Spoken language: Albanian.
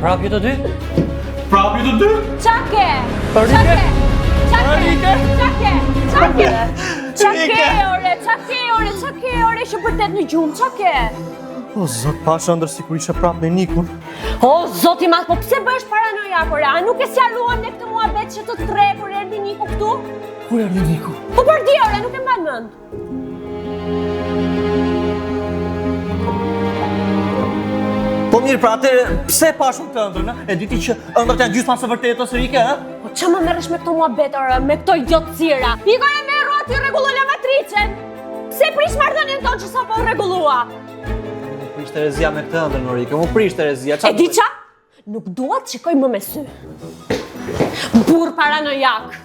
Prap ju të dy? Prap ju të dy? Çake! Rike? Çake, ore, që vërtet në gjumë, çake! O, zot, pasha ndër si kur ishe prap me Nikun. O, zoti madh, po pse bësh paranojak, ore? A nuk e sqaruam ne këtë muhabet që të tre kur erdhi Niku këtu? Kur erdhi Niku? Po për di, ore, nuk e mban mend. Po mirë, pra atë, pse pashun të ëndrën, e diti që ëndrët janë gjysma së vërtetës, Rike, ha? Po që më merresh me këto muhabet, ore, me këto idiotësira? Iko e me rroti rregullon lavatricen. Pse prish marrëdhënien tonë që sapo rregullua? Mu prish Terezia me këtë ëndrën, Rike, mu prish Terezia. E di qa? Nuk dua të shikoj më me sy. Burr paranojak.